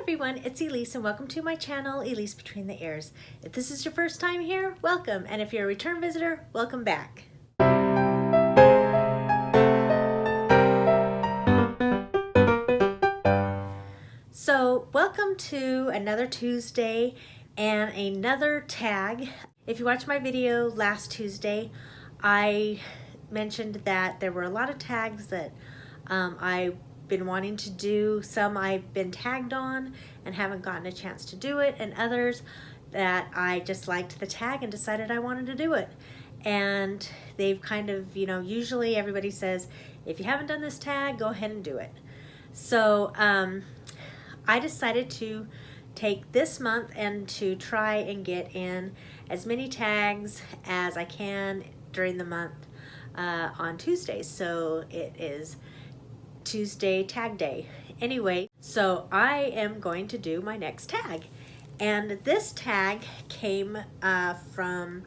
everyone, it's Elise and welcome to my channel, Elise Between the Ears. If this is your first time here, welcome, and if you're a return visitor, welcome back. So welcome to another Tuesday and another tag. If you watched my video last Tuesday, I mentioned that there were a lot of tags that I've been wanting to do. Some I've been tagged on and haven't gotten a chance to do it, and others that I just liked the tag and decided I wanted to do it. And they've kind of, usually everybody says, if you haven't done this tag, go ahead and do it. So I decided to take this month and to try and get in as many tags as I can during the month on Tuesdays. So it is Tuesday tag day. Anyway, so I am going to do my next tag. And this tag came from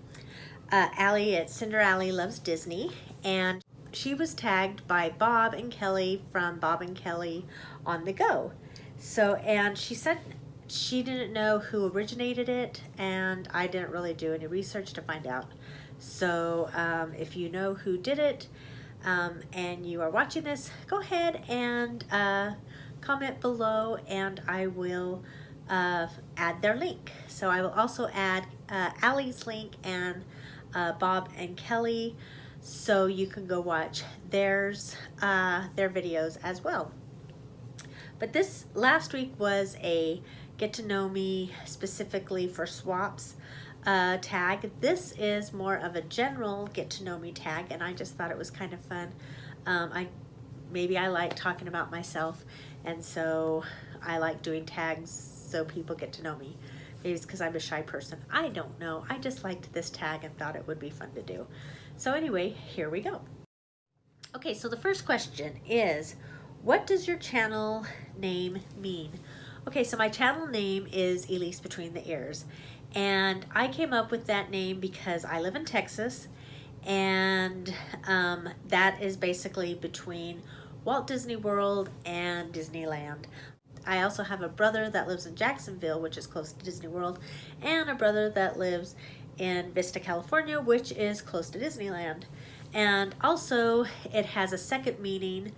Allie at CinderAliLovesDisney, and she was tagged by Bob and Kelly from Bob and Kelly on the Go. So, and she said she didn't know who originated it, and I didn't really do any research to find out. So if you know who did it and you are watching this, go ahead and comment below and I will add their link. So I will also add Allie's link and Bob and Kelly, so you can go watch their videos as well. But this last week was a get to know me specifically for swaps tag. This is more of a general get to know me tag, and I just thought it was kind of fun. Maybe I like talking about myself, and so I like doing tags so people get to know me. Maybe it's because I'm a shy person. I don't know. I just liked this tag and thought it would be fun to do. So anyway, here we go. Okay, so the first question is, what does your channel name mean? Okay, so my channel name is Elise Between the Ears, and I came up with that name because I live in Texas, and that is basically between Walt Disney World and Disneyland. I also have a brother that lives in Jacksonville, which is close to Disney World, and a brother that lives in Vista, California, which is close to Disneyland. And also it has a second meaning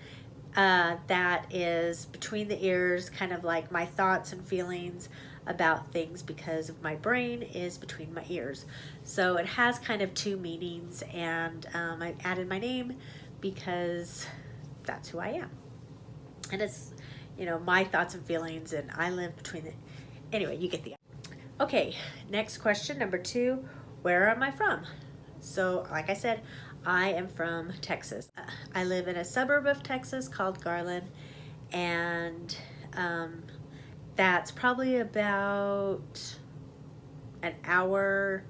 that is between the ears, kind of like my thoughts and feelings about things, because of my brain is between my ears. So it has kind of two meanings, and I added my name because that's who I am. And it's, my thoughts and feelings, and I live between the, anyway, you get the idea. Okay, next question, number 2, where am I from? So like I said, I am from Texas. I live in a suburb of Texas called Garland, and that's probably about an hour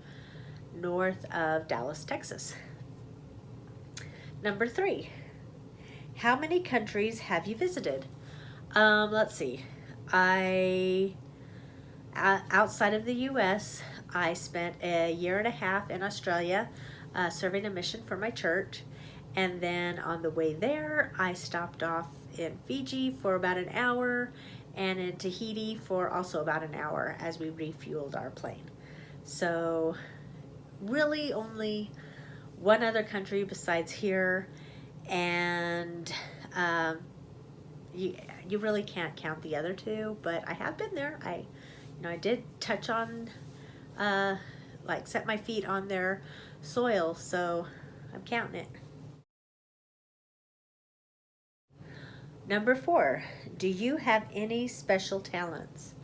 north of Dallas, Texas. Number 3, how many countries have you visited? Let's see. Outside of the US, I spent a year and a half in Australia serving a mission for my church, and then on the way there I stopped off in Fiji for about an hour and in Tahiti for also about an hour as we refueled our plane. So really only one other country besides here, and you really can't count the other 2, but I have been there. I did touch on like set my feet on their soil, so I'm counting it. Number 4, do you have any special talents?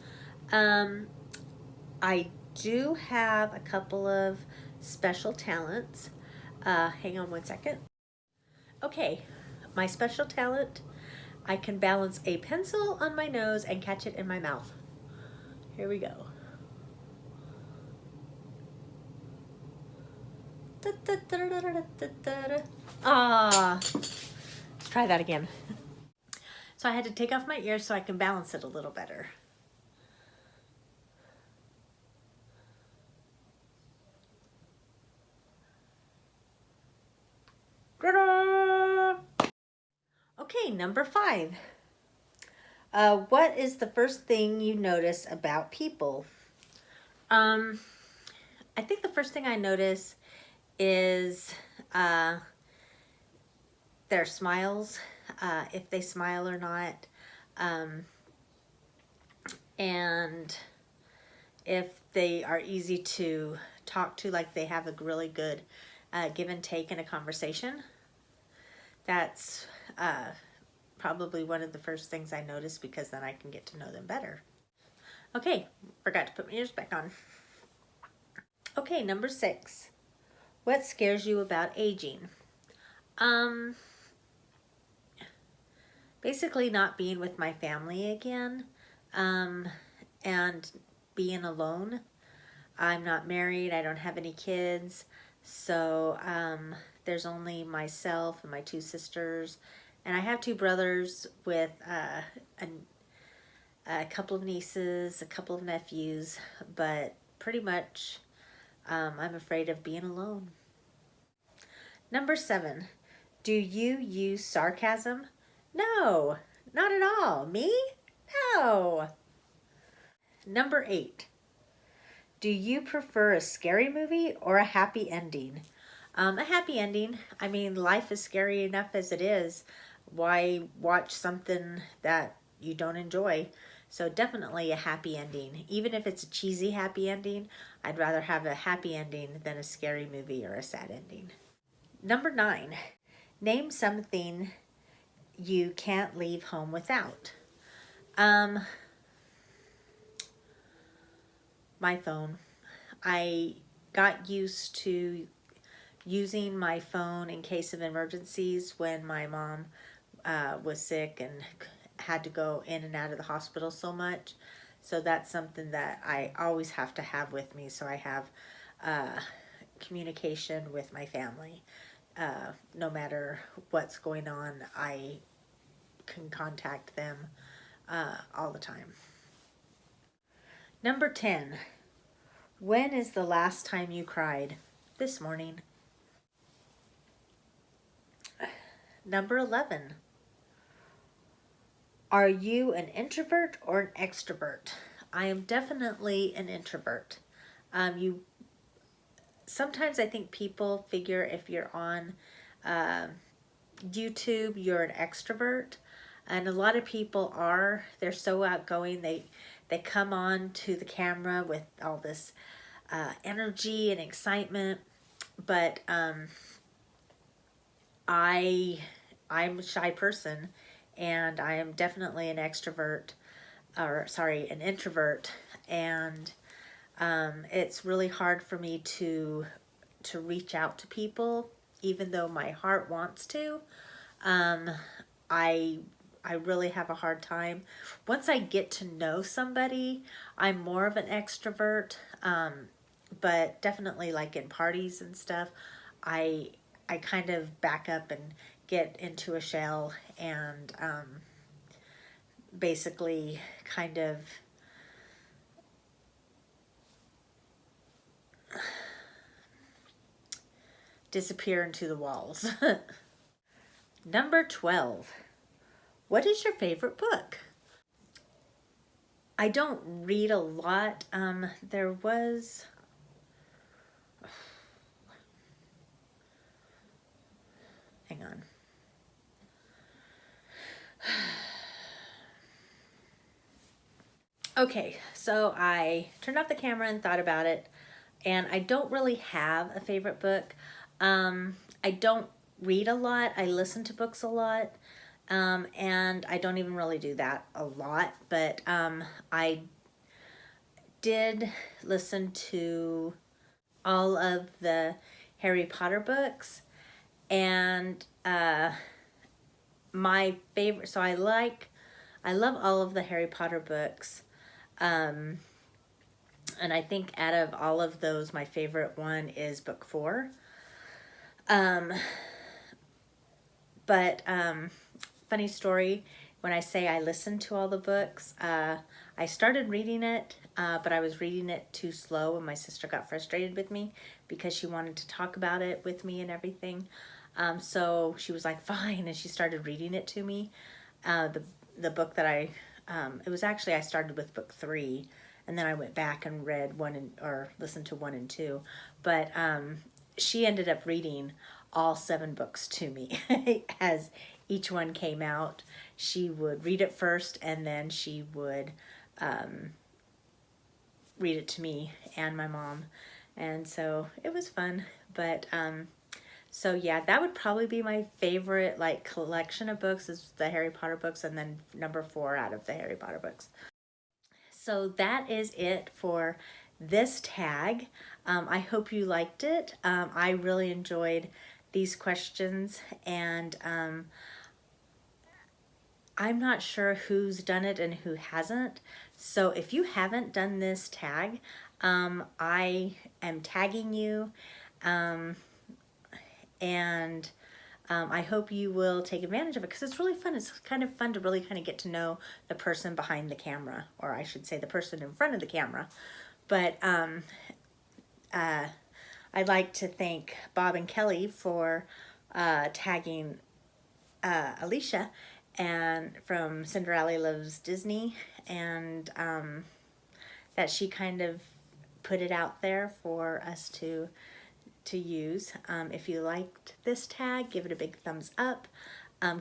I do have a couple of special talents. Hang on one second. Okay, my special talent, I can balance a pencil on my nose and catch it in my mouth. Here we go. Ah, let's try that again. So I had to take off my ears so I can balance it a little better. Okay, number 5. What is the first thing you notice about people? I think the first thing I notice is their smiles, if they smile or not, and if they are easy to talk to, like they have a really good give and take in a conversation. That's probably one of the first things I notice, because then I can get to know them better. Okay, forgot to put my ears back on. Okay, number 6. What scares you about aging? Basically not being with my family again, and being alone. I'm not married, I don't have any kids, so there's only myself and my 2 sisters, and I have 2 brothers with a couple of nieces, a couple of nephews, but pretty much I'm afraid of being alone. Number 7, do you use sarcasm? No, not at all. Me? No. Number 8, do you prefer a scary movie or a happy ending? A happy ending. I mean, life is scary enough as it is. Why watch something that you don't enjoy? So definitely a happy ending. Even if it's a cheesy happy ending, I'd rather have a happy ending than a scary movie or a sad ending. Number 9, name something you can't leave home without. My phone. I got used to using my phone in case of emergencies when my mom was sick and had to go in and out of the hospital so much. So that's something that I always have to have with me, so I have communication with my family. No matter what's going on, I can contact them all the time. Number 10, when is the last time you cried? This morning. Number 11, are you an introvert or an extrovert? I am definitely an introvert. Sometimes I think people figure if you're on YouTube, you're an extrovert, and a lot of people are. They're so outgoing. They come on to the camera with all this energy and excitement, but I'm a shy person, and I am definitely an extrovert, or sorry, an introvert, and it's really hard for me to reach out to people, even though my heart wants to. I really have a hard time. Once I get to know somebody, I'm more of an extrovert, but definitely like in parties and stuff, I kind of back up and get into a shell and basically kind of disappear into the walls. Number 12, what is your favorite book? I don't read a lot. There was... Hang on. Okay, so I turned off the camera and thought about it, and I don't really have a favorite book. I don't read a lot. I listen to books a lot, and I don't even really do that a lot, but I did listen to all of the Harry Potter books, and my favorite, so I love all of the Harry Potter books, and I think out of all of those, my favorite one is book 4. But funny story, when I say I listened to all the books, I started reading it, but I was reading it too slow, and my sister got frustrated with me because she wanted to talk about it with me and everything. So she was like, fine, and she started reading it to me. The book that I it was actually, I started with book 3, and then I went back and read 1 or listened to 1 and 2. But she ended up reading all 7 books to me as each one came out. She would read it first, and then she would read it to me and my mom. And so it was fun. But so yeah, that would probably be my favorite like collection of books, is the Harry Potter books, and then number 4 out of the Harry Potter books. So that is it for this tag. I hope you liked it. I really enjoyed these questions, and I'm not sure who's done it and who hasn't. So if you haven't done this tag, I am tagging you, and I hope you will take advantage of it, because it's really fun. It's kind of fun to really kind of get to know the person behind the camera, or I should say the person in front of the camera. But I'd like to thank Bob and Kelly for tagging Alicia and from CinderAliLovesDisney, and that she kind of put it out there for us to use. If you liked this tag, give it a big thumbs up.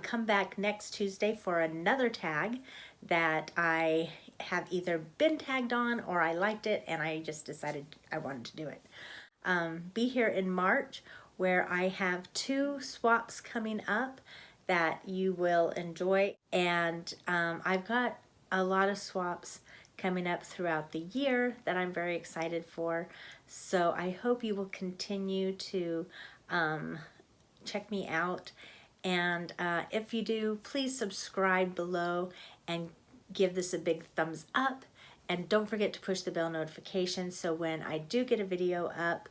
Come back next Tuesday for another tag that I have either been tagged on or I liked it and I just decided I wanted to do it. Be here in March, where I have 2 swaps coming up that you will enjoy, and I've got a lot of swaps coming up throughout the year that I'm very excited for. So I hope you will continue to check me out, and if you do, please subscribe below and give this a big thumbs up, and don't forget to push the bell notification so when I do get a video up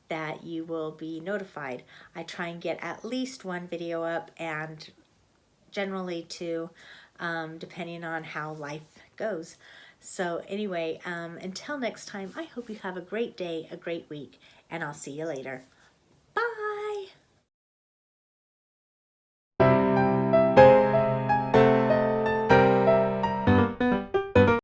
that you will be notified. I try and get at least 1 video up, and generally 2, depending on how life goes. So anyway, until next time, I hope you have a great day, a great week, and I'll see you later.